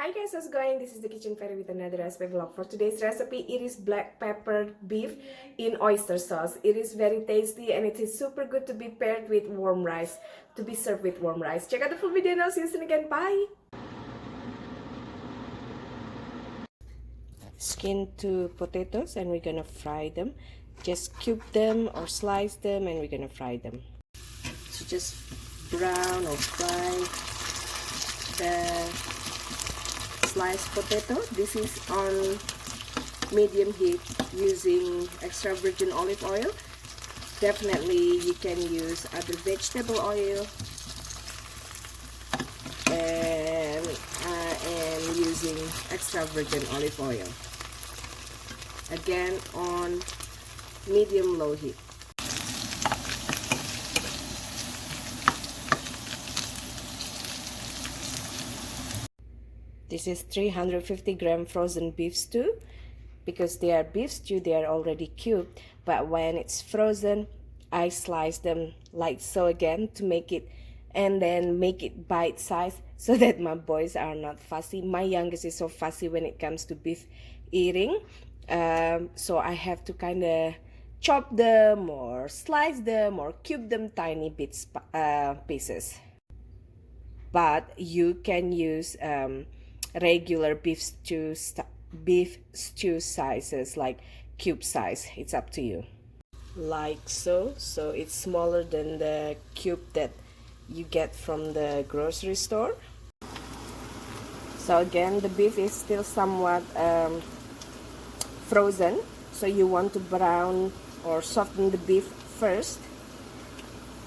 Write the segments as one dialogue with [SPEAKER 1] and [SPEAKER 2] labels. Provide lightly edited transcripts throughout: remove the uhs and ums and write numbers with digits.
[SPEAKER 1] Hi guys, how's it going? This is the Kitchen Fairy with another recipe vlog. For today's recipe, it is black pepper beef in oyster sauce. It is very tasty and it is super good to be paired with warm rice, to be served with warm rice. Check out the full video and I'll see you soon again. Bye! Skin 2 potatoes and we're gonna fry them. Just cube them or slice them and we're gonna fry them. So just brown or fry the sliced potato. This is on medium heat using extra virgin olive oil. Definitely you can use other vegetable oil, and I am using extra virgin olive oil, again on medium low heat. This is 350-gram frozen beef stew. Because they are beef stew, they are already cubed. But when it's frozen, I slice them like so again to make it, and then make it bite-sized so that my boys are not fussy. My youngest is so fussy when it comes to beef eating. So I have to kind of chop them or slice them or cube them tiny bits, pieces. But you can use regular beef stew sizes, like cube size. It's up to you, like so. So it's smaller than the cube that you get from the grocery store. So again, the beef is still somewhat frozen, so you want to brown or soften the beef first.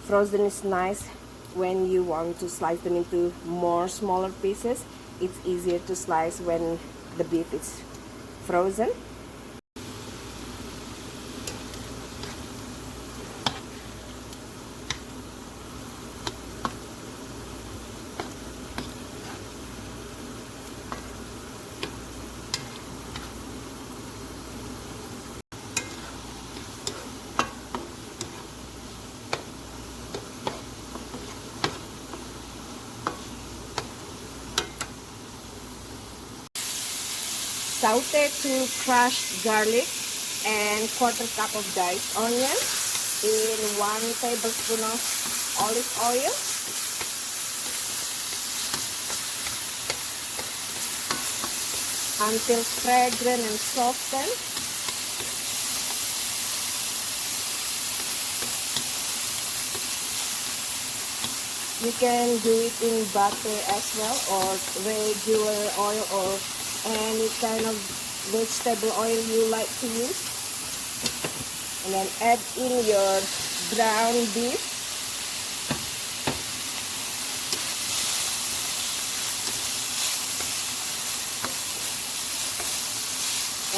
[SPEAKER 1] Frozen is nice when you want to slice them into more smaller pieces. It's easier to slice when the beef is frozen. Saute 2 crushed garlic and 1/4 cup of diced onion in 1 tablespoon of olive oil. Until fragrant and soften. You can do it in butter as well, or regular oil, or any kind of vegetable oil you like to use. And then add in your brown beef.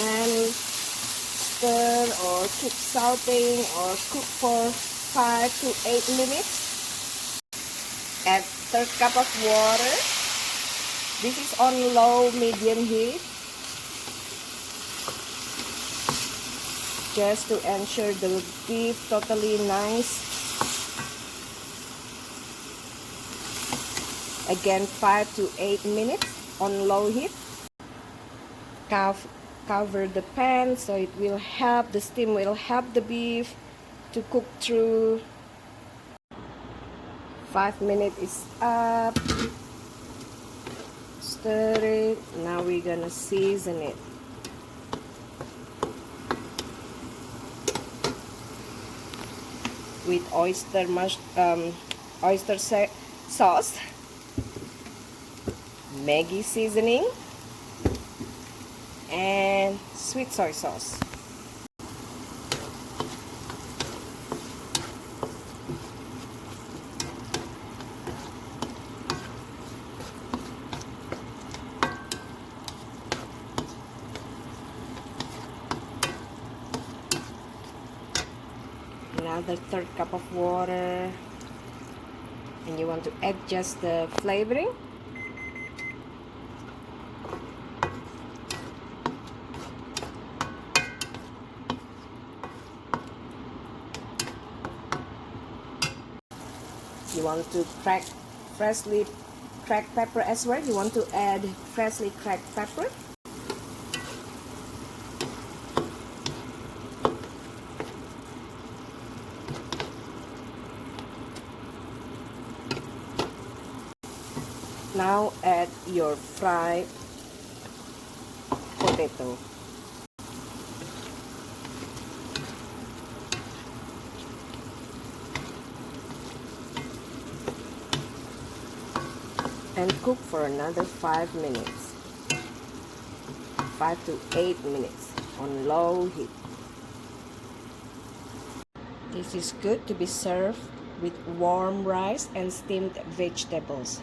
[SPEAKER 1] And stir or keep sauteing or cook for 5 to 8 minutes. Add 1/3 cup of water. This is on low medium heat, just to ensure the beef totally nice. Again, 5 to 8 minutes on low heat. Cover the pan so it will help, the steam will help the beef to cook through. 5 minutes is up. Stir it. Now we're gonna season it. With oyster sauce, Maggi seasoning, and sweet soy sauce. Another 1/3 cup of water, and you want to adjust the flavoring. You want to crack freshly cracked pepper as well. You want to add freshly cracked pepper. Now add your fried potato. And cook for another 5 minutes. 5 to 8 minutes on low heat. This is good to be served with warm rice and steamed vegetables.